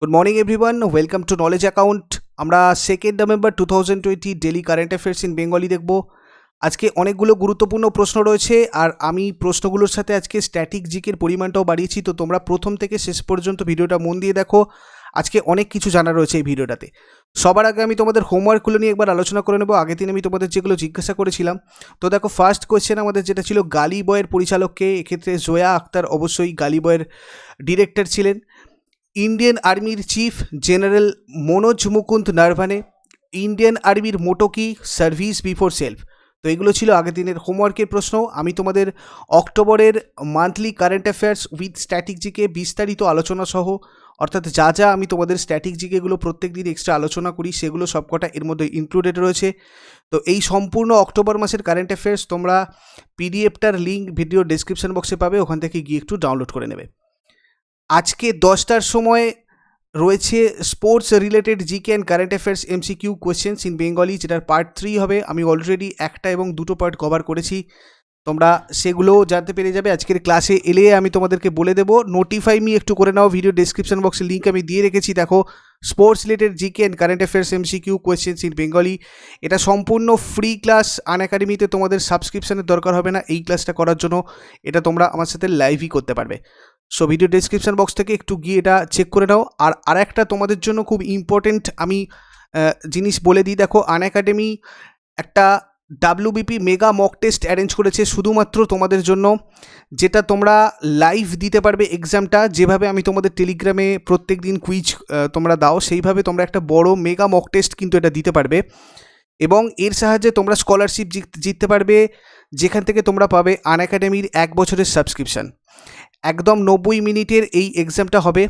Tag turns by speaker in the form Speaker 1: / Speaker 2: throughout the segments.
Speaker 1: Good morning everyone, welcome to knowledge account. আমরা 2 November 2020 daily current affairs in Bengali দেখব। আজকে অনেকগুলো গুরুত্বপূর্ণ প্রশ্ন রয়েছে, আর আমি প্রশ্নগুলোর সাথে আজকে স্ট্যাটিক জিকের পরিমাণটাও বাড়িয়েছি। তো তোমরা প্রথম থেকে শেষ পর্যন্ত ভিডিওটা মন দিয়ে দেখো, আজকে অনেক কিছু জানার রয়েছে এই ভিডিওটাতে। সবার আগে আমি তোমাদের হোমওয়ার্কগুলো নিয়ে একবার আলোচনা করে নেবো। আগের দিন আমি তোমাদের যেগুলো জিজ্ঞাসা করেছিলাম, তো দেখো ফার্স্ট কোয়েশ্চেন আমাদের যেটা ছিল, গালি বয়ের পরিচালককে। এক্ষেত্রে জোয়া আক্তার অবশ্যই গালি বয়ের ডিরেক্টর ছিলেন। ইন্ডিয়ান আর্মির chief general Manoj Mukund Naravane. Indian আর্মির মোটো কি? Service before self. তো এগুলো ছিল আগের দিনের হোমওয়ার্কের প্রশ্ন। আমি তোমাদের অক্টোবরের monthly current affairs with static GK বিস্তারিত আলোচনা সহ, অর্থাৎ যা যা আমি তোমাদের স্ট্যাটিক জিকেগুলো প্রত্যেক দিন এক্সট্রা আলোচনা করি, সেগুলো সবকটা এর মধ্যে ইনক্লুডেড রয়েছে। তো এই সম্পূর্ণ অক্টোবর মাসের কারেন্ট অ্যাফেয়ার্স তোমরা পিডিএফটার লিঙ্ক ভিডিও ডেসক্রিপশন বক্সে পাবে, ওখান থেকে গিয়ে একটু ডাউনলোড করে নেবে। আজকে 10টার সময় রয়েছে sports related GK and current affairs MCQ questions in Bengali, যেটার পার্ট 3 হবে। আমি অলরেডি 1টা এবং 2টো পার্ট কভার করেছি, তোমরা সেগুলো জানতে পেরে যাবে। আজকের ক্লাসে এলে আমি তোমাদেরকে বলে দেবো। নোটিফাই মি একটু করে নাও, ভিডিও ডেসক্রিপশন বক্সে লিঙ্ক আমি দিয়ে রেখেছি। দেখো, sports related GK and current affairs MCQ questions in Bengali, এটা সম্পূর্ণ ফ্রি ক্লাস। আনএকাডেমিতে তোমাদের সাবস্ক্রিপশনের দরকার হবে না এই ক্লাসটা করার জন্য, এটা তোমরা আমার সাথে লাইভই করতে পারবে। সো ভিডিও ডেসক্রিপশন বক্স থেকে একটু গিয়ে এটা চেক করে নাও। আর একটা তোমাদের জন্য খুব ইম্পর্টেন্ট আমি জিনিস বলে দিই। দেখো, আনএকাডেমি একটা WBP mega mock test arrange করেছে শুধুমাত্র তোমাদের জন্য, যেটা তোমরা লাইভ দিতে পারবে এক্সামটা। যেভাবে আমি তোমাদের টেলিগ্রামে প্রত্যেক দিন কুইজ তোমরা দাও, সেইভাবে তোমরা একটা বড় মেগা মক টেস্ট কিন্তু এটা দিতে পারবে, এবং এর সাহায্যে তোমরা স্কলারশিপ জিততে পারবে, যেখান থেকে তোমরা পাবে আনএকাডেমির 1 বছরের সাবস্ক্রিপশান। একদম 90 মিনিটের এই এক্সামটা হবে,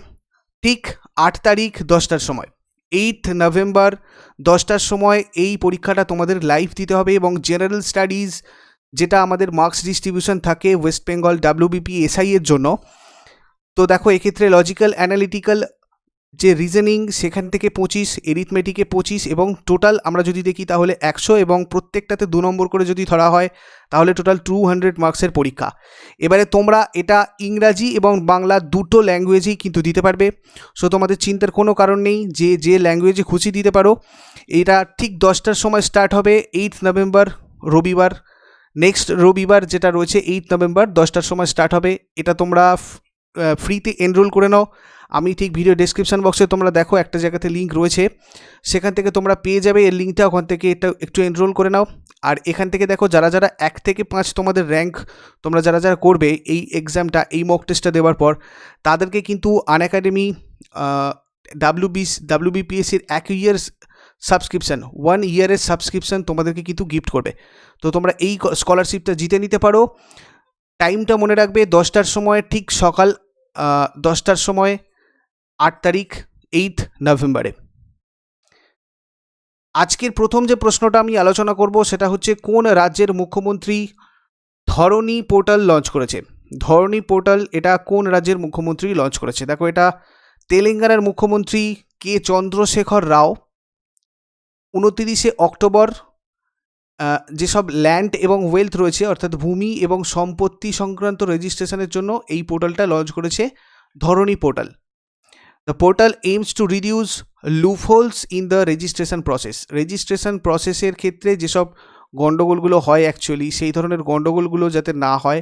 Speaker 1: ঠিক 8 তারিখ 10টার সময়, 8 নভেম্বর 10টার সময় এই পরীক্ষাটা তোমাদের লাইভ দিতে হবে। এবং জেনারেল স্টাডিজ, যেটা আমাদের মার্কস ডিস্ট্রিবিউশন থাকে ওয়েস্ট বেঙ্গল ডাব্লিউবিপি এসআই এর জন্য, তো দেখো এক্ষেত্রে লজিক্যাল অ্যানালিটিক্যাল যে রিজনিং সেখান থেকে 25, এরিথমেটিকে 25, এবং টোটাল আমরা যদি দেখি তাহলে 100, এবং প্রত্যেকটাতে 2 নম্বর করে যদি ধরা হয় তাহলে টোটাল 200 মার্কসের পরীক্ষা। এবারে তোমরা এটা ইংরাজি এবং বাংলা দুটো ল্যাঙ্গুয়েজেই কিন্তু দিতে পারবে। সো তোমাদের চিন্তার কোনো কারণ নেই, যে ল্যাঙ্গুয়েজে খুশি দিতে পারো। এটা ঠিক 10টার সময় স্টার্ট হবে, 8 নভেম্বর রবিবার। নেক্সট রবিবার যেটা রয়েছে 8 নভেম্বর 10টার সময় স্টার্ট হবে। এটা তোমরা ফ্রিতে এনরোল করে নাও। আমি ঠিক ভিডিও ডেসক্রিপশন বক্সে তোমরা দেখো একটা জায়গাতে লিঙ্ক রয়েছে, সেখান থেকে তোমরা পেয়ে যাবে এর লিঙ্কটা, ওখান থেকে এটা একটু এনরোল করে নাও। আর এখান থেকে দেখো যারা 1 থেকে 5 তোমাদের র্যাঙ্ক তোমরা যারা করবে এই এক্সামটা, এই মক টেস্টটা দেওয়ার পর, তাদেরকে কিন্তু আনএকাডেমি ডাব্লিউবিপিএসসির 1 ইয়ার সাবস্ক্রিপশান, 1 ইয়ারের সাবস্ক্রিপশান তোমাদেরকে কিন্তু গিফট করবে। তো তোমরা এই স্কলারশিপটা জিতে নিতে পারো। টাইমটা মনে রাখবে, 10টার সময়, ঠিক সকাল 10টার সময়, 8 তারিখ 8 নভেম্বরে। আজকের প্রথম যে প্রশ্নটা আমি আলোচনা করব সেটা হচ্ছে, কোন রাজ্যের মুখ্যমন্ত্রী ধরণী পোর্টাল লঞ্চ করেছে? ধরণী পোর্টাল এটা কোন রাজ্যের মুখ্যমন্ত্রী লঞ্চ করেছে? দেখো, এটা তেলেঙ্গানার মুখ্যমন্ত্রী কে চন্দ্রশেখর রাও 29 অক্টোবর যেসব ল্যান্ড এবং ওয়েলথ রয়েছে, অর্থাৎ ভূমি এবং সম্পত্তি সংক্রান্ত রেজিস্ট্রেশনের জন্য এই পোর্টালটা লঞ্চ করেছে, ধরণী portal. The portal aims to reduce loopholes in the registration process. Registration প্রসেসের ক্ষেত্রে যেসব গণ্ডগোলগুলো হয় অ্যাকচুয়ালি, সেই ধরনের গণ্ডগোলগুলো যাতে না হয়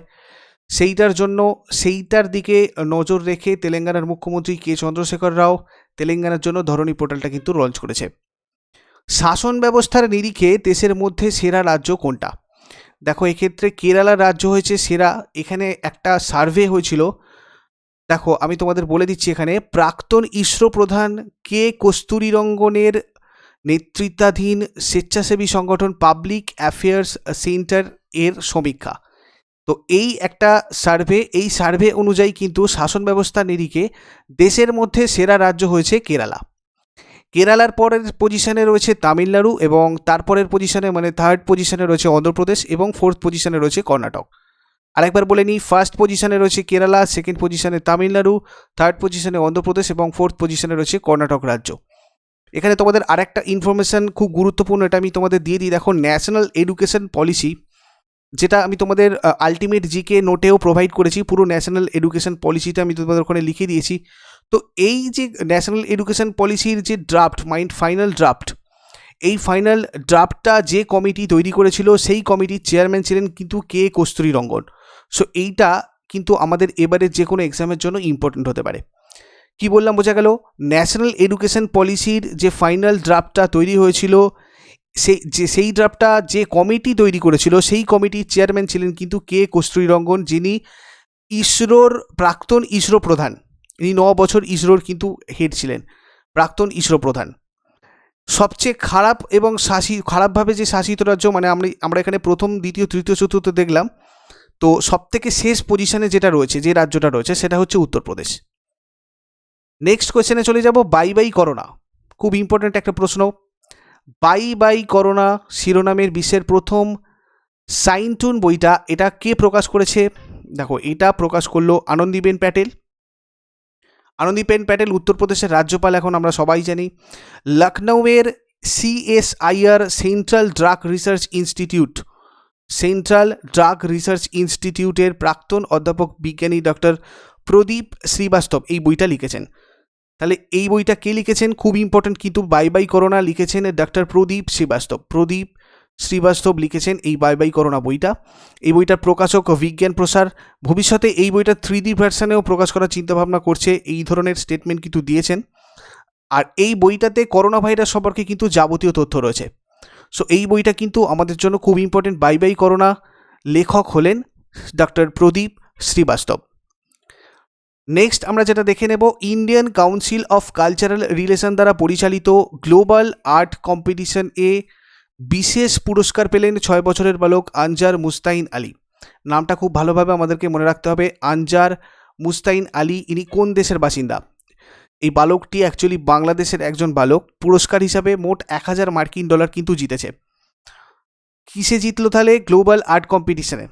Speaker 1: সেইটার দিকে নজর রেখে তেলেঙ্গানার মুখ্যমন্ত্রী কে চন্দ্রশেখর রাও তেলেঙ্গানার জন্য ধরণী পোর্টালটা কিন্তু লঞ্চ করেছে। শাসন ব্যবস্থার নিরিখে দেশের মধ্যে সেরা রাজ্য কোনটা? দেখো, এক্ষেত্রে কেরালা রাজ্য হয়েছে সেরা। এখানে একটা সার্ভে হয়েছিল, দেখো আমি তোমাদের বলে দিচ্ছি। এখানে প্রাক্তন ইসরো প্রধান কে কস্তুরীরঙ্গনের নেতৃত্বাধীন স্বেচ্ছাসেবী সংগঠন পাবলিক অ্যাফেয়ার্স সেন্টার এর সমীক্ষা। তো এই একটা সার্ভে, এই সার্ভে অনুযায়ী কিন্তু শাসন ব্যবস্থার নিরিখে দেশের মধ্যে সেরা রাজ্য হয়েছে কেরালা। কেরালার পরের পজিশনে রয়েছে তামিলনাড়ু, এবং তারপরের পজিশনে মানে 3rd পজিশনে রয়েছে অন্ধ্রপ্রদেশ, এবং 4th পজিশনে রয়েছে কর্ণাটক। আরেকবার বলে নিই, 1st পজিশনে রয়েছে কেরালা, 2nd পজিশনে তামিলনাড়ু, 3rd পজিশনে অন্ধ্রপ্রদেশ, এবং 4th পজিশনে রয়েছে কর্ণাটক রাজ্য। এখানে তোমাদের আরেকটা ইনফরমেশান খুব গুরুত্বপূর্ণ, এটা আমি তোমাদের দিয়ে দিই। দেখো, ন্যাশনাল এডুকেশন পলিসি, যেটা আমি তোমাদের আলটিমেট জিকে নোটেও প্রোভাইড করেছি, পুরো ন্যাশনাল এডুকেশন পলিসিটা আমি তোমাদের ওখানে লিখে দিয়েছি। তো এই যে ন্যাশনাল এডুকেশন পলিসির যে ফাইনাল ড্রাফট, এই ফাইনাল ড্রাফটটা যে কমিটি তৈরি করেছিল সেই কমিটির চেয়ারম্যান ছিলেন কিন্তু কে কস্তুরীরঙ্গন। সো এইটা কিন্তু আমাদের এবারের যে কোনো এক্সামের জন্য ইম্পর্টেন্ট হতে পারে। কি বললাম বোঝা গেল? ন্যাশনাল এডুকেশন পলিসির যে ফাইনাল ড্রাফটটা তৈরি হয়েছিল, সেই ড্রাফটটা যে কমিটি তৈরি করেছিল সেই কমিটির চেয়ারম্যান ছিলেন কিন্তু কে কস্তুরীরঙ্গন, যিনি ইসরোর প্রাক্তন ইসরো প্রধান। ইনি 9 বছর ইসরোর কিন্তু হেড ছিলেন, প্রাক্তন ইসরো প্রধান। সবচেয়ে খারাপ এবং খারাপভাবে যে শাসিত রাজ্য, মানে আমরা এখানে প্রথম, দ্বিতীয়, তৃতীয়, চতুর্থ দেখলাম, তো সবথেকে শেষ পজিশনে যেটা রয়েছে, যে রাজ্যটা রয়েছে, সেটা হচ্ছে উত্তরপ্রদেশ। নেক্সট কোয়েশ্চেনে চলে যাব। বাই বাই করোনা, খুব ইম্পর্ট্যান্ট একটা প্রশ্ন। বাই বাই করোনা শিরোনামের বিশ্বের প্রথম সাইনটুন বইটা, এটা কে প্রকাশ করেছে? দেখো, এটা প্রকাশ করলো আনন্দীবেন প্যাটেল। আনন্দীবেন প্যাটেল উত্তরপ্রদেশের রাজ্যপাল, এখন আমরা সবাই জানি। লখনৌয়ের CSIR সেন্ট্রাল ড্রাগ রিসার্চ ইনস্টিটিউটের প্রাক্তন অধ্যাপক বিজ্ঞানী ডক্টর প্রদীপ শ্রীবাস্তব এই বইটা লিখেছেন। তাহলে এই বইটা কে লিখেছেন? খুব ইম্পর্টেন্ট কিন্তু, বাই বাই করোনা লিখেছেন ডক্টর প্রদীপ শ্রীবাস্তব লিখেছেন এই বাই বাই করোনা বইটা। এই বইটার প্রকাশক বিজ্ঞান প্রসার। ভবিষ্যতে এই বইটা 3D ভার্সানেও প্রকাশ করার চিন্তাভাবনা করছে, এই ধরনের স্টেটমেন্ট কিন্তু দিয়েছেন। আর এই বইটাতে করোনা ভাইরাস সম্পর্কে কিন্তু যাবতীয় তথ্য রয়েছে। সো এই বইটা কিন্তু আমাদের জন্য খুব ইম্পর্টেন্ট। বাই বাই করোনা লেখক হলেন ডক্টর প্রদীপ শ্রীবাস্তব। নেক্সট আমরা যেটা দেখে নেব, Indian council of cultural relation দ্বারা পরিচালিত গ্লোবাল আর্ট কম্পিটিশন এ বিশেষ পুরস্কার পেলেন 6 বছরের বালক আনজার মুস্তাইন আলী। নামটা খুব ভালোভাবে আমাদেরকে মনে রাখতে হবে, আনজার মুস্তাইন আলী। ইনি কোন দেশের বাসিন্দা? এই বালকটি অ্যাকচুয়ালি বাংলাদেশের একজন বালক। পুরস্কার হিসাবে মোট 1000 মার্কিন ডলার কিন্তু জিতেছে। কিসে জিতলো তাহলে? গ্লোবাল আর্ট কম্পিটিশনে।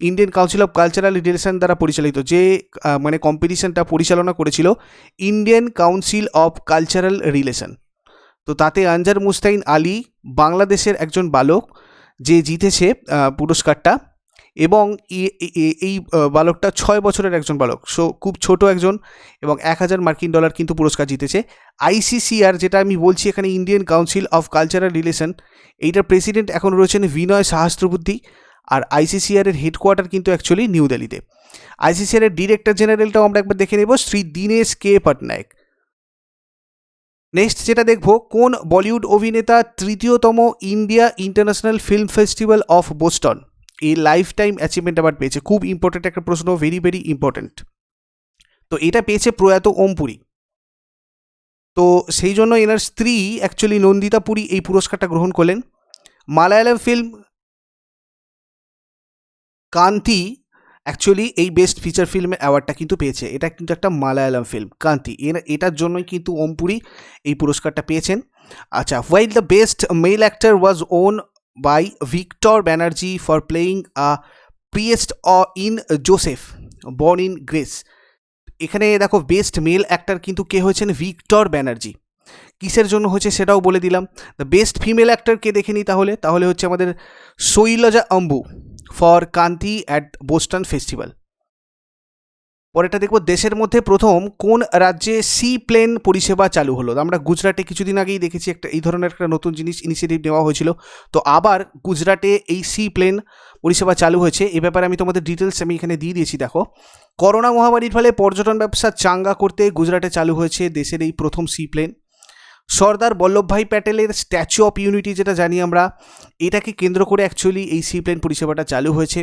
Speaker 1: Indian council of cultural relation দ্বারা পরিচালিত যে মানে কম্পিটিশনটা পরিচালনা করেছিল Indian council of cultural relation, তো তাতে আনজার মুস্তাইন আলী বাংলাদেশের একজন বালক যে জিতেছে পুরস্কারটা। এবং এই বালকটা 6 বছরের একজন বালক, সো খুব ছোট একজন, এবং 1000 মার্কিন ডলার কিন্তু পুরস্কার জিতেছে। ICCR, যেটা আমি বলছি এখানে, Indian council of cultural relation, এইটার প্রেসিডেন্ট এখন রয়েছেন বিনয় সহস্রবুদ্ধে। আর ICCR এর হেডকোয়ার্টার কিন্তু অ্যাকচুয়ালি নিউ দিল্লিতে। ICCR এর ডিরেক্টর জেনারেলটাও আমরা একবার দেখে নেব, শ্রী দীনেশ কে পটনায়ক। নেক্সট যেটা দেখব, কোন বলিউড অভিনেতা 3য়তম India international film festival of Boston এই লাইফ টাইম অ্যাচিভমেন্ট অ্যাওয়ার্ড পেয়েছে? খুব ইম্পর্টেন্ট একটা প্রশ্ন, ভেরি ভেরি ইম্পর্টেন্ট। তো এটা পেয়েছে প্রয়াত ওম পুরী। তো সেই জন্য এনার স্ত্রী অ্যাকচুয়ালি নন্দিতা পুরী এই পুরস্কারটা গ্রহণ করলেন। মালায়ালাম ফিল্ম কান্তি অ্যাকচুয়ালি এই বেস্ট ফিচার ফিল্ম অ্যাওয়ার্ডটা কিন্তু পেয়েছে। এটা কিন্তু একটা মালায়ালাম ফিল্ম কান্তি, এটার জন্যই কিন্তু ওম পুরী এই পুরস্কারটা পেয়েছেন। আচ্ছা, while the best male actor was won by Victor Banerjee for playing a priest in Joseph born in grace. এখানে দেখো, বেস্ট মেল অ্যাক্টর কিন্তু কে হয়েছেন? ভিক্টর ব্যানার্জি। কিসের জন্য হয়েছে সেটাও বলে দিলাম। দ্য বেস্ট ফিমেল অ্যাক্টরকে দেখে নিই তাহলে হচ্ছে আমাদের Shailaja Ambu for Kanti at Boston festival. পরেরটা দেখব, দেশের মধ্যে প্রথম কোন রাজ্যে সি প্লেন পরিষেবা চালু হলো? আমরা গুজরাটে কিছুদিন আগেই দেখেছি একটা এই ধরনের একটা নতুন ইনিশিয়েটিভ নেওয়া হয়েছিল। তো আবার গুজরাটে এই সি প্লেন পরিষেবা চালু হয়েছে। এ ব্যাপারে আমি তোমাদের ডিটেলস আমি এখানে দিয়ে দিয়েছি। দেখো, করোনা মহামারীর ফলে পর্যটন ব্যবসা চাঙ্গা করতে গুজরাটে চালু হয়েছে দেশের এই প্রথম সি প্লেন। সর্দার বল্লভভাই প্যাটেলের স্ট্যাচু অফ ইউনিটি, যেটা জানি আমরা, এটাকে কেন্দ্র করে অ্যাকচুয়ালি এই সি প্লেন পরিষেবাটা চালু হয়েছে।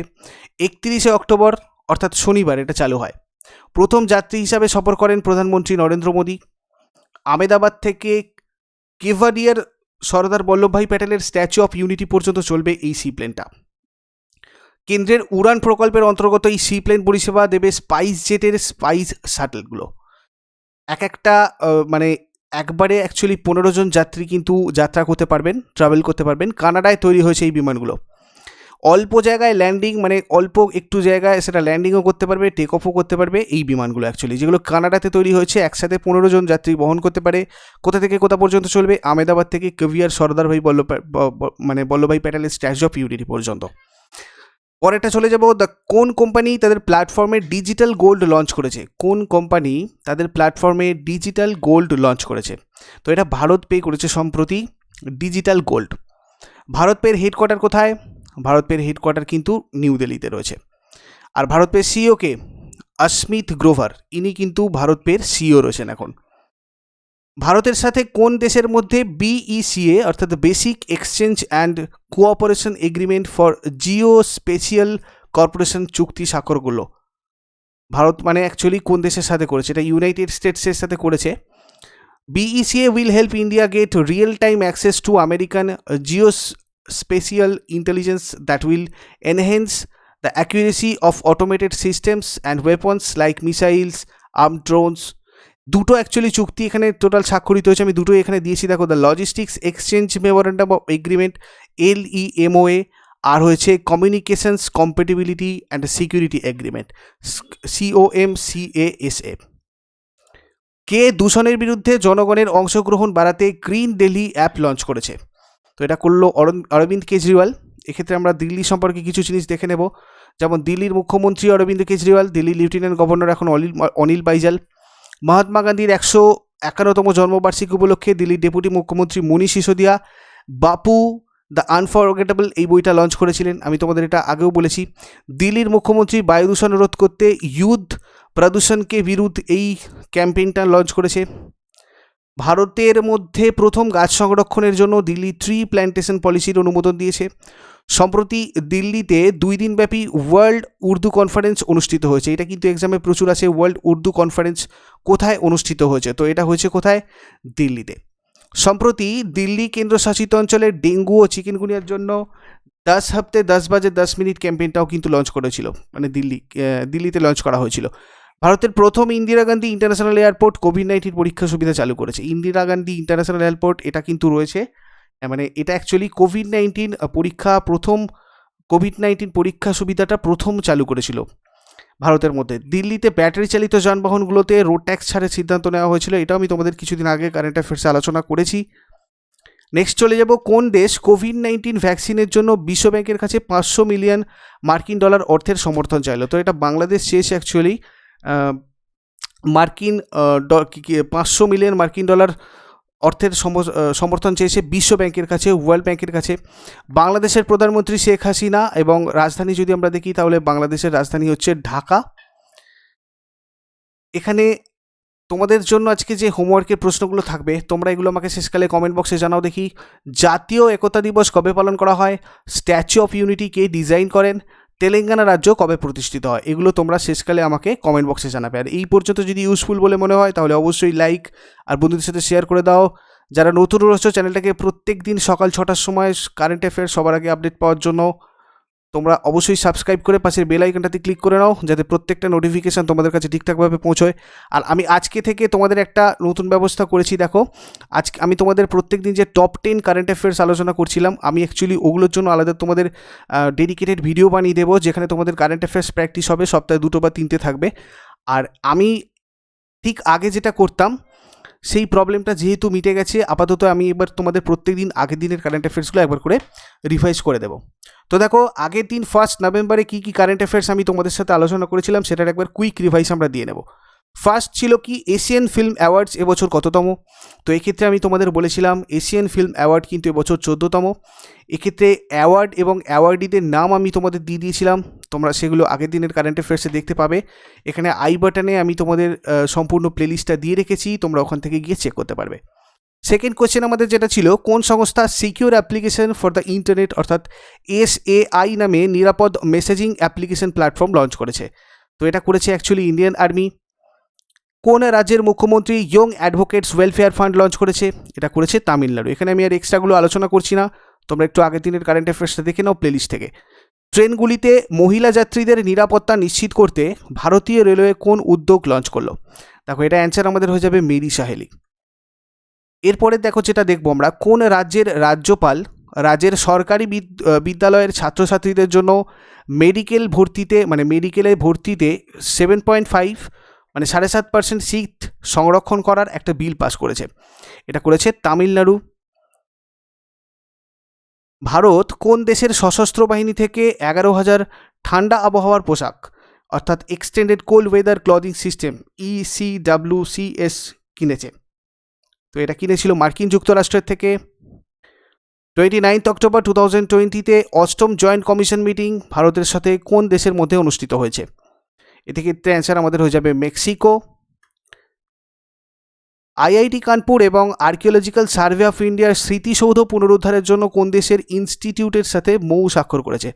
Speaker 1: 31শে অক্টোবর অর্থাৎ শনিবার এটা চালু হয়। প্রথম যাত্রী হিসাবে সফর করেন প্রধানমন্ত্রী নরেন্দ্র মোদী। আহমেদাবাদ থেকে কেভাডিয়ার সর্দার বল্লভভাই প্যাটেলের স্ট্যাচু অফ ইউনিটি পর্যন্ত চলবে এই সি প্লেনটা। কেন্দ্রের উড়ান প্রকল্পের অন্তর্গত এই সি প্লেন পরিষেবা দেবে স্পাইস জেটের স্পাইস শাটলগুলো। একটা মানে একবারে অ্যাকচুয়ালি 15 জন যাত্রী কিন্তু যাত্রা করতে পারবেন, ট্রাভেল করতে পারবেন। কানাডায় তৈরি হয়েছে এই বিমানগুলো। অল্প জায়গায় ল্যান্ডিং, মানে অল্প একটু জায়গায় সেটা ল্যান্ডিংও করতে পারবে, টেক অফও করতে পারবে এই বিমানগুলো অ্যাকচুয়ালি, যেগুলো কানাডাতে তৈরি হয়েছে। একসাথে 15 জন যাত্রী বহন করতে পারে। কোথা থেকে কোথা পর্যন্ত চলবে? আহমেদাবাদ থেকে কেভিয়ার সর্দার ভাই বল্লভভাই প্যাটেলের স্ট্যাচু অফ ইউনিটি পর্যন্ত। পরেরটা চলে যাব, কোন কোম্পানি তাদের প্ল্যাটফর্মে ডিজিটাল গোল্ড লঞ্চ করেছে? কোন কোম্পানি তাদের প্ল্যাটফর্মে ডিজিটাল গোল্ড লঞ্চ করেছে? তো এটা ভারত পে করেছে সম্প্রতি ডিজিটাল গোল্ড। ভারত পের হেডকোয়ার্টার কোথায়? ভারত পের হেডকোয়ার্টার কিন্তু নিউ দিল্লিতে রয়েছে। আর ভারত পের সিইও কে? অস্মিত গ্রোভার, ইনি কিন্তু ভারত পের সিইও রয়েছেন এখন। ভারতের সাথে কোন দেশের মধ্যে বিইসিএ অর্থাৎ basic exchange and cooperation agreement for geospatial corporation চুক্তি স্বাক্ষর করলো? ভারত মানে অ্যাকচুয়ালি কোন দেশের সাথে করেছে? এটা ইউনাইটেড স্টেটসের সাথে করেছে। BECA will help India get real-time access to American geospatial intelligence that will enhance the accuracy of automated systems and weapons like missiles, armed drones. দুটো অ্যাকচুয়ালি চুক্তি এখানে টোটাল স্বাক্ষরিত হয়েছে, আমি দুটোই এখানে দিয়েছি দেখো, the logistics exchange memorandum of agreement LEMOA, আর হয়েছে communications compatibility and security agreement COMCASA। কে দূষণের বিরুদ্ধে জনগণের অংশগ্রহণ বাড়াতে গ্রিন দিল্লি অ্যাপ লঞ্চ করেছে? তো এটা করলো অরবিন্দ কেজরিওয়াল। এক্ষেত্রে আমরা দিল্লি সম্পর্কে কিছু জিনিস দেখে নেব, যেমন দিল্লির মুখ্যমন্ত্রী অরবিন্দ কেজরিওয়াল, দিল্লির লেফটেন্যান্ট গভর্নর এখন অনিল বাইজাল। মহাত্মা গান্ধীর 151তম জন্মবার্ষিকী উপলক্ষে দিল্লির ডেপুটি মুখ্যমন্ত্রী মনীষ সিসোদিয়া বাপু দ্য আনফরগেটেবল এই বইটা লঞ্চ করেছিলেন, আমি তোমাদের এটা আগেও বলেছি। দিল্লির মুখ্যমন্ত্রী বায়ু দূষণ রোধ করতে ইউথ প্রদূষণকে বিরুদ্ধ এই ক্যাম্পেইনটা লঞ্চ করেছে। ভারতের মধ্যে প্রথম গাছ সংরক্ষণের জন্য দিল্লি ট্রি প্ল্যান্টেশন পলিসির অনুমোদন দিয়েছে। সম্প্রতি দিল্লিতে 2 দিনব্যাপী ওয়ার্ল্ড উর্দু কনফারেন্স অনুষ্ঠিত হয়েছে। এটা কিন্তু এক্সামে প্রচুর আছে, ওয়ার্ল্ড উর্দু কনফারেন্স কোথায় অনুষ্ঠিত হয়েছে? তো এটা হয়েছে কোথায়? দিল্লিতে। সম্প্রতি দিল্লি কেন্দ্রশাসিত অঞ্চলে ডেঙ্গু ও চিকেনগুনিয়ার জন্য 10 হপ্তে 10 বাজে 10 মিনিট ক্যাম্পেইনটাও কিন্তু লঞ্চ করেছিল, মানে দিল্লিতে লঞ্চ করা হয়েছিল। ভারতের প্রথম Indira Gandhi international airport COVID-19 পরীক্ষা সুবিধা চালু করেছে। ইন্দিরা গান্ধী ইন্টারন্যাশনাল এয়ারপোর্ট এটা কিন্তু রয়েছে, মানে এটা অ্যাকচুয়ালি কোভিড-19 পরীক্ষা সুবিধাটা প্রথম চালু করেছিল ভারতের মধ্যে। দিল্লিতে ব্যাটারি চালিত যানবাহনগুলোতে রোড ট্যাক্স ছাড়ের সিদ্ধান্ত নেওয়া হয়েছিল, এটাও আমি তোমাদের কিছুদিন আগে কারেন্ট অ্যাফেয়ার্সে আলোচনা করেছি। নেক্সট চলে যাব, কোন দেশ কোভিড-19 ভ্যাকসিনের জন্য বিশ্বব্যাংকের কাছে $500 মিলিয়ন অর্থের সমর্থন চাইলো? তো এটা বাংলাদেশ চেয়েছে অ্যাকচুয়ালি $500 মিলিয়ন অর্থের সমর্থন চেয়েছে বিশ্বব্যাংকের কাছে, ওয়ার্ল্ড ব্যাংকের কাছে। বাংলাদেশের প্রধানমন্ত্রী শেখ হাসিনা এবং রাজধানী যদি আমরা দেখি তাহলে বাংলাদেশের রাজধানী হচ্ছে ঢাকা। এখানে তোমাদের জন্য আজকে যে হোমওয়ার্কের প্রশ্নগুলো থাকবে তোমরা এগুলো আমাকে শেষকালে কমেন্ট বক্সে জানাও দেখি। জাতীয় একতা দিবস কবে পালন করা হয়? Statue of unity K design করেন? তেলেঙ্গানা রাজ্য কবে প্রতিষ্ঠিত হয়? এগুলো তোমরা শেষকালে আমাকে কমেন্ট বক্সে জানাবে। আর এই পর্যন্ত যদি ইউজফুল বলে মনে হয় তাহলে অবশ্যই লাইক আর বন্ধুদের সাথে শেয়ার করে দাও। যারা নতুন রয়েছে চ্যানেলটাকে প্রত্যেক দিন সকাল 6টার সময় কারেন্ট অ্যাফেয়ার্স সবার আগে আপডেট পাওয়ার জন্য তোমরা অবশ্যই সাবস্ক্রাইব করে পাশের বেল আইকনটাতে ক্লিক করে নাও, যাতে প্রত্যেকটা নোটিফিকেশান তোমাদের কাছে ঠিকঠাকভাবে পৌঁছয়। আর আমি আজকে থেকে তোমাদের একটা নতুন ব্যবস্থা করেছি, দেখো আজকে আমি তোমাদের প্রত্যেক দিন যে টপ 10 কারেন্ট অ্যাফেয়ার্স আলোচনা করছিলাম, আমি অ্যাকচুয়ালি ওগুলোর জন্য আলাদা তোমাদের ডেডিকেটেড ভিডিও বানিয়ে দেবো, যেখানে তোমাদের কারেন্ট অ্যাফেয়ার্স প্র্যাকটিস হবে, সপ্তাহে 2 বা 3টে থাকবে। আর আমি ঠিক আগে যেটা করতাম সেই প্রবলেমটা যেহেতু মিটে গেছে, আপাতত আমি এবার তোমাদের প্রত্যেক দিন আগের দিনের কারেন্ট অ্যাফেয়ার্সগুলো একবার করে রিভাইজ করে দেবো। তো দেখো আগের দিন 1 নভেম্বরে কী কী কারেন্ট অ্যাফেয়ার্স আমি তোমাদের সাথে আলোচনা করেছিলাম সেটার একবার কুইক রিভাইজ আমরা দিয়ে নেব। ফার্স্ট ছিল কি এশিয়ান ফিল্ম অ্যাওয়ার্ডস এবছর কততম? তো এক্ষেত্রে আমি তোমাদের বলেছিলাম এশিয়ান ফিল্ম অ্যাওয়ার্ড কিন্তু এবছর 14তম। এক্ষেত্রে অ্যাওয়ার্ড এবং অ্যাওয়ার্ডিদের নাম আমি তোমাদের দিয়ে দিয়েছিলাম, তোমরা সেগুলো আগের দিনের কারেন্ট অ্যাফেয়ার্সে দেখতে পাবে। এখানে আই বাটনে আমি তোমাদের সম্পূর্ণ প্লেলিস্টটা দিয়ে রেখেছি, তোমরা ওখান থেকে গিয়ে চেক করতে পারবে। সেকেন্ড কোয়েশ্চেন আমাদের যেটা ছিল, কোন সংস্থা secure application for the internet অর্থাৎ SAI নামে নিরাপদ মেসেজিং অ্যাপ্লিকেশন প্ল্যাটফর্ম লঞ্চ করেছে? তো এটা করেছে অ্যাকচুয়ালি ইন্ডিয়ান আর্মি। কোন রাজ্যের মুখ্যমন্ত্রী young advocates welfare fund launch করেছে? এটা করেছে তামিলনাড়ু। এখানে আমি আর এক্সট্রাগুলো আলোচনা করছি না, তোমরা একটু আগের দিনের কারেন্ট অ্যাফেয়ার্সটা দেখে নাও প্লেলিস্ট থেকে। ট্রেনগুলিতে মহিলা যাত্রীদের নিরাপত্তা নিশ্চিত করতে ভারতীয় রেলওয়ে কোন উদ্যোগ লঞ্চ করলো? দেখো এটা অ্যান্সার আমাদের হয়ে যাবে মেরি সাহেলি। এরপরে দেখো যেটা দেখবো আমরা, কোন রাজ্যের রাজ্যপাল রাজ্যের সরকারি বিদ্যালয়ের ছাত্রছাত্রীদের জন্য মেডিকেলে ভর্তিতে 7.5 মানে 7.5% সিট সংরক্ষণ করার একটা বিল পাস করেছে? এটা করেছে তামিলনাড়ু। ভারত কোন দেশের সশস্ত্র বাহিনী থেকে 11,000 ঠান্ডা আবহাওয়ার পোশাক অর্থাৎ extended cold weather clothing system ECWCS কিনেছে? তো এটা কিনেছিল মার্কিন যুক্তরাষ্ট্রের থেকে। 29 অক্টোবর 2020-তে অষ্টম জয়েন্ট কমিশন মিটিং ভারতের সাথে কোন দেশের মধ্যে অনুষ্ঠিত হয়েছে? এ থেকে অ্যান্সার আমাদের হয়ে যাবে মেক্সিকো। IIT কানপুর এবং আর্কিওলজিক্যাল সার্ভে অফ ইন্ডিয়ার স্মৃতিসৌধ পুনরুদ্ধারের জন্য কোন দেশের ইনস্টিটিউটের সাথে মৌ স্বাক্ষর করেছে?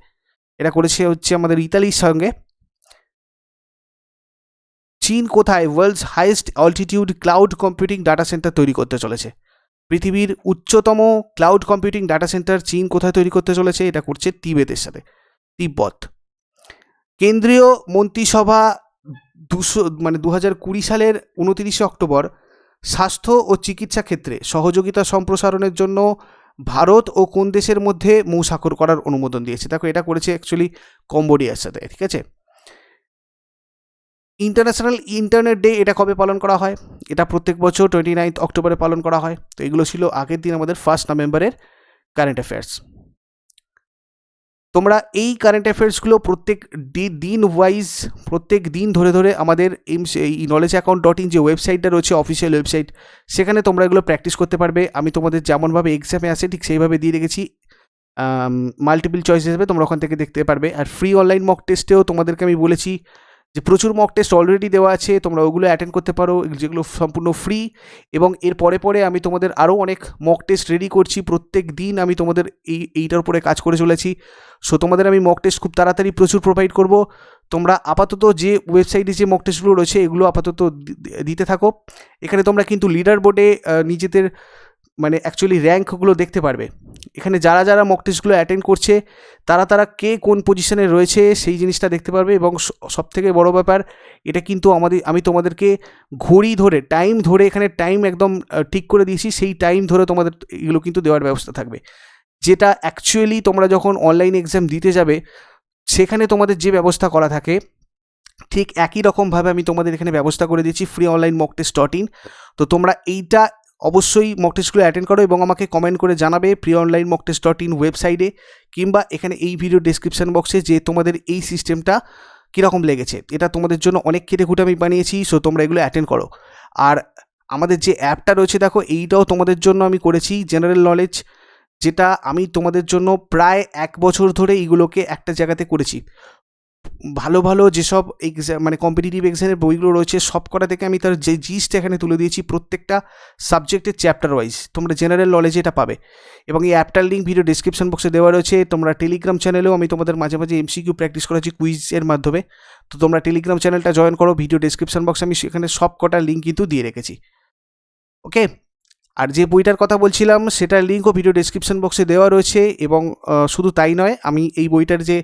Speaker 1: এটা করেছে হচ্ছে আমাদের ইতালির সঙ্গে। চীন কোথায় world's highest altitude cloud computing data centre তৈরি করতে চলেছে? পৃথিবীর উচ্চতম ক্লাউড কম্পিউটিং ডাটা সেন্টার চীন কোথায় তৈরি করতে চলেছে? এটা করছে তিবেতের সাথে, তিব্বত। কেন্দ্রীয় মন্ত্রিসভা 2020 সালের 29 অক্টোবর স্বাস্থ্য ও চিকিৎসা ক্ষেত্রে সহযোগিতা সম্প্রসারণের জন্য ভারত ও কোন দেশের মধ্যে মৌ স্বাক্ষর করার অনুমোদন দিয়েছে? দেখো এটা করেছে অ্যাকচুয়ালি কম্বোডিয়ার সাথে, ঠিক আছে। ইন্টারন্যাশনাল ইন্টারনেট ডে এটা কবে পালন করা হয়? এটা প্রত্যেক বছর 29 অক্টোবরে পালন করা হয়। তো এগুলো ছিল আগের দিন আমাদের 1 নভেম্বরের কারেন্ট অ্যাফেয়ার্স। তোমরা এই কারেন্ট অ্যাফেয়ার্সগুলো প্রত্যেক দিন ওয়াইজ প্রত্যেক দিন ধরে ধরে আমাদের এই knowledgeaccount.in যে ওয়েবসাইটটা রয়েছে, অফিসিয়াল ওয়েবসাইট, সেখানে তোমরা এগুলো প্র্যাকটিস করতে পারবে। আমি তোমাদের যেমনভাবে এক্সামে আসে ঠিক সেইভাবে দিয়ে রেখেছি, মাল্টিপল চয়েস হিসেবে তোমরা ওখান থেকে দেখতে পারবে। আর ফ্রি অনলাইন মক টেস্টেও তোমাদেরকে আমি বলেছি যে প্রচুর মক টেস্ট অলরেডি দেওয়া আছে, তোমরা ওগুলো অ্যাটেন্ড করতে পারো, যেগুলো সম্পূর্ণ ফ্রি। এবং এর পরে পরে আমি তোমাদের আরও অনেক মক টেস্ট রেডি করছি। প্রত্যেক দিন আমি তোমাদের এইটার উপরে কাজ করে চলেছি। সো তোমাদের আমি মক টেস্ট খুব তাড়াতাড়ি প্রচুর প্রোভাইড করব। তোমরা আপাতত যে ওয়েবসাইটে যে মক টেস্টগুলো রয়েছে এগুলো আপাতত দিতে থাকো। এখানে তোমরা কিন্তু লিডার বোর্ডে নিজেদের মানে অ্যাকচুয়ালি র্যাঙ্কগুলো দেখতে পারবে। এখানে যারা যারা মক টেস্টগুলো অ্যাটেন্ড করছে তারা কে কোন পজিশনে রয়েছে সেই জিনিসটা দেখতে পারবে। এবং সবথেকে বড় ব্যাপার, এটা কিন্তু আমি তোমাদেরকে ঘড়ি ধরে টাইম ধরে এখানে টাইম একদম ঠিক করে দিয়েছি, সেই টাইম ধরে তোমাদের এগুলো কিন্তু দেওয়ার ব্যবস্থা থাকবে। যেটা অ্যাকচুয়ালি তোমরা যখন অনলাইন এক্সাম দিতে যাবে সেখানে তোমাদের যে ব্যবস্থা করা থাকে ঠিক একই রকমভাবে আমি তোমাদের এখানে ব্যবস্থা করে দিয়েছি ফ্রি অনলাইন মক টেস্ট.in। তো তোমরা এইটা অবশ্যই মক টেস্টগুলো অ্যাটেন্ড করো এবং আমাকে কমেন্ট করে জানাবে ফ্রি অনলাইন মক টেস্ট.in ওয়েবসাইটে কিংবা এখানে এই ভিডিও ডেসক্রিপশন বক্সে যে তোমাদের এই সিস্টেমটা কীরকম লেগেছে। এটা তোমাদের জন্য অনেক কেটেকুটে আমি বানিয়েছি, সো তোমরা এগুলো অ্যাটেন্ড করো। আর আমাদের যে অ্যাপটা রয়েছে দেখো, এইটাও তোমাদের জন্য আমি করেছি জেনারেল নলেজ, যেটা আমি তোমাদের জন্য প্রায় 1 বছর ধরে এইগুলোকে একটা জায়গাতে করেছি। ভালো ভালো যেসব এক্সাম মানে কম্পিটিটিভ এক্সামের বইগুলো রয়েছে সব কটা থেকে আমি তার যে জিসটা এখানে তুলে দিয়েছি প্রত্যেকটা সাবজেক্টের চ্যাপ্টার ওয়াইজ। তোমরা জেনারেল নলেজে এটা পাবে এবং এই অ্যাপটার লিঙ্ক ভিডিও ডিসক্রিপশন বক্সে দেওয়া রয়েছে। তোমরা টেলিগ্রাম চ্যানেলেও আমি তোমাদের মাঝে মাঝে MCQ প্র্যাকটিস করাচ্ছি কুইজের মাধ্যমে। তো তোমরা টেলিগ্রাম চ্যানেলটা জয়েন করো, ভিডিও ডিসক্রিপশন বক্সে আমি সেখানে সব কটা লিঙ্ক কিন্তু দিয়ে রেখেছি। ওকে, আর যে বইটার কথা বলছিলাম সেটার লিঙ্কও ভিডিও ডেসক্রিপশন বক্সে দেওয়া রয়েছে। এবং শুধু তাই নয়, আমি এই বইটার যে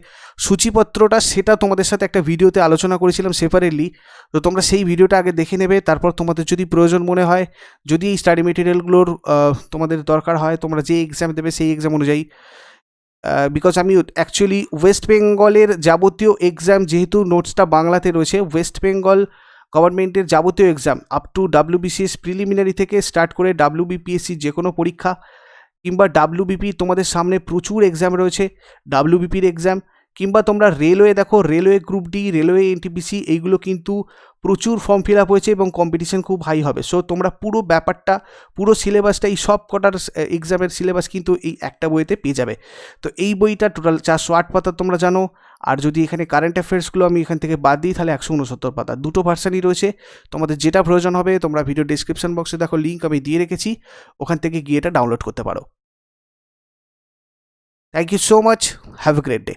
Speaker 1: সূচিপত্রটা সেটা তোমাদের সাথে একটা ভিডিওতে আলোচনা করেছিলাম সেপারেটলি। তো তোমরা সেই ভিডিওটা আগে দেখে নেবে, তারপর তোমাদের যদি প্রয়োজন মনে হয়, যদি এই স্টাডি মেটেরিয়ালগুলোর তোমাদের দরকার হয়, তোমরা যে এক্সাম দেবে সেই এক্সাম অনুযায়ী, বিকজ আমি অ্যাকচুয়ালি ওয়েস্ট বেঙ্গলের যাবতীয় এক্সাম যেহেতু নোটসটা বাংলাতে রয়েছে, ওয়েস্ট বেঙ্গল গভর্নমেন্টের যাবতীয় exam up to WBCS preliminary থেকে স্টার্ট করে WBPSC যে কোনো পরীক্ষা কিংবা WBP তোমাদের সামনে প্রচুর এক্সাম রয়েছে, WBPর এক্সাম কিংবা তোমরা রেলওয়ে দেখো, railway group D, railway NTPC এইগুলো কিন্তু প্রচুর ফর্ম ফিল আপ হয়েছে এবং কম্পিটিশন খুব হাই হবে। সো তোমরা পুরো ব্যাপারটা পুরো সিলেবাসটা এই সব কটার এক্সামের সিলেবাস কিন্তু এই একটা বইতে পেয়ে যাবে। তো এই বইটা টোটাল 408 পাতা তোমরা জানো। আর যদি এখানে কারেন্ট অ্যাফেয়ার্সগুলো আমি এখান থেকে বাদ দিই তাহলে 169 পাতা, দুটো ভার্সানই রয়েছে। তোমাদের যেটা প্রয়োজন হবে তোমরা ভিডিও ডিসক্রিপশন বক্সে দেখো লিঙ্ক আমি দিয়ে রেখেছি, ওখান থেকে গিয়ে এটা ডাউনলোড করতে পারো। Thank you so much, have a great day.